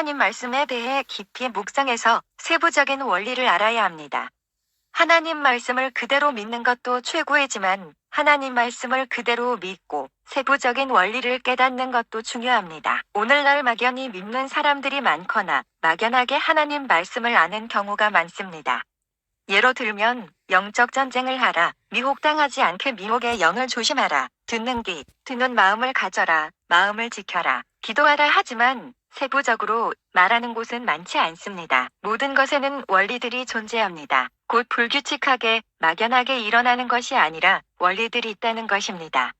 하나님 말씀에 대해 깊이 묵상해서 세부적인 원리를 알아야 합니다. 하나님 말씀을 그대로 믿는 것도 최고이지만 하나님 말씀을 그대로 믿고 세부적인 원리를 깨닫는 것도 중요합니다. 오늘날 막연히 믿는 사람들이 많거나 막연하게 하나님 말씀을 아는 경우가 많습니다. 예로 들면 영적 전쟁을 하라, 미혹당하지 않게 미혹의 영을 조심하라, 듣는 귀, 듣는 마음을 가져라, 마음을 지켜라, 기도하라 하지만 세부적으로 말하는 곳은 많지 않습니다. 모든 것에는 원리들이 존재합니다. 곧 불규칙하게 막연하게 일어나는 것이 아니라 원리들이 있다는 것입니다.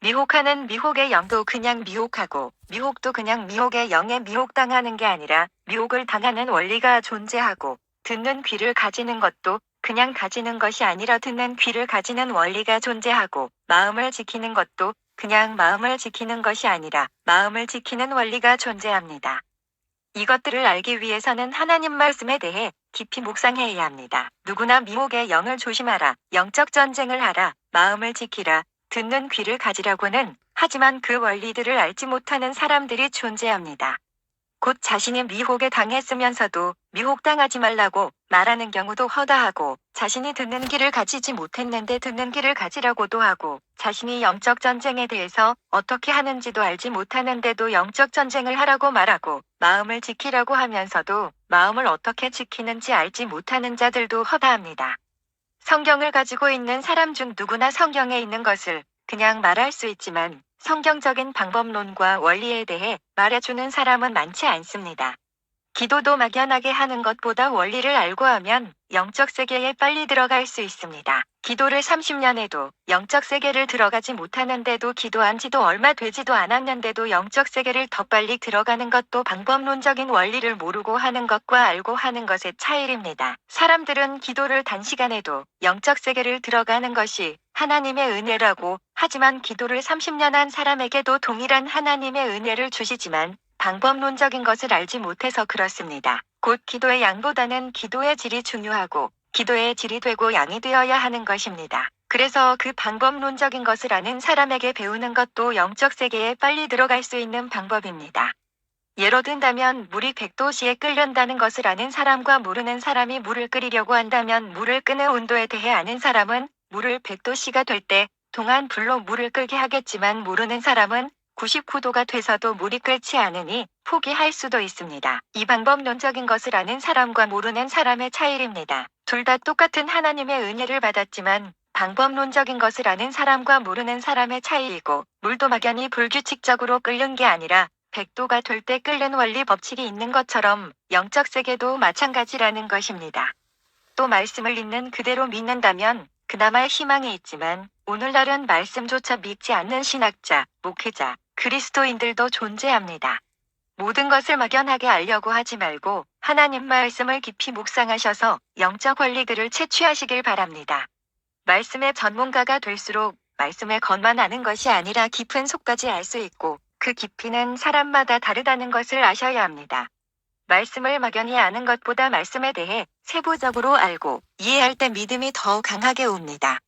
미혹하는 미혹의 영도 그냥 미혹하고 미혹도 그냥 미혹의 영에 미혹당하는 게 아니라 미혹을 당하는 원리가 존재하고 듣는 귀를 가지는 것도 그냥 가지는 것이 아니라 듣는 귀를 가지는 원리가 존재하고 마음을 지키는 것도 그냥 마음을 지키는 것이 아니라 마음을 지키는 원리가 존재합니다. 이것들을 알기 위해서는 하나님 말씀에 대해 깊이 묵상해야 합니다. 누구나 미혹의 영을 조심하라, 영적 전쟁을 하라, 마음을 지키라, 듣는 귀를 가지라고는 하지만 그 원리들을 알지 못하는 사람들이 존재합니다. 곧 자신이 미혹에 당했으면서도 미혹당하지 말라고 말하는 경우도 허다하고 자신이 듣는 귀를 가지지 못했는데 듣는 귀를 가지라고도 하고 자신이 영적 전쟁에 대해서 어떻게 하는지도 알지 못하는데도 영적 전쟁을 하라고 말하고 마음을 지키라고 하면서도 마음을 어떻게 지키는지 알지 못하는 자들도 허다합니다. 성경을 가지고 있는 사람 중 누구나 성경에 있는 것을 그냥 말할 수 있지만 성경적인 방법론과 원리에 대해 말해주는 사람은 많지 않습니다. 기도도 막연하게 하는 것보다 원리를 알고 하면 영적 세계에 빨리 들어갈 수 있습니다. 기도를 30년 해도 영적 세계를 들어가지 못하는데도 기도한 지도 얼마 되지도 않았는데도 영적 세계를 더 빨리 들어가는 것도 방법론적인 원리를 모르고 하는 것과 알고 하는 것의 차이입니다. 사람들은 기도를 단시간 해도 영적 세계를 들어가는 것이 하나님의 은혜라고 하지만 기도를 30년 한 사람에게도 동일한 하나님의 은혜를 주시지만 방법론적인 것을 알지 못해서 그렇습니다. 곧 기도의 양보다는 기도의 질이 중요하고 기도의 질이 되고 양이 되어야 하는 것입니다. 그래서 그 방법론적인 것을 아는 사람에게 배우는 것도 영적 세계에 빨리 들어갈 수 있는 방법입니다. 예로 든다면 물이 100도씨에 끓는다는 것을 아는 사람과 모르는 사람이 물을 끓이려고 한다면 물을 끄는 온도에 대해 아는 사람은 물을 100도씨가 될 때 동안 불로 물을 끓게 하겠지만 모르는 사람은 99도가 돼서도 물이 끓지 않으니 포기할 수도 있습니다. 이 방법론적인 것을 아는 사람과 모르는 사람의 차이입니다. 둘 다 똑같은 하나님의 은혜를 받았지만 방법론적인 것을 아는 사람과 모르는 사람의 차이이고 물도 막연히 불규칙적으로 끓는 게 아니라 100도가 될 때 끓는 원리 법칙이 있는 것처럼 영적 세계도 마찬가지라는 것입니다. 또 말씀을 있는 그대로 믿는다면 그나마 희망이 있지만 오늘날은 말씀조차 믿지 않는 신학자, 목회자, 그리스도인들도 존재합니다. 모든 것을 막연하게 알려고 하지 말고 하나님 말씀을 깊이 묵상하셔서 영적 원리들을 채취하시길 바랍니다. 말씀의 전문가가 될수록 말씀의 겉만 아는 것이 아니라 깊은 속까지 알 수 있고 그 깊이는 사람마다 다르다는 것을 아셔야 합니다. 말씀을 막연히 아는 것보다 말씀에 대해 세부적으로 알고 이해할 때 믿음이 더 강하게 옵니다.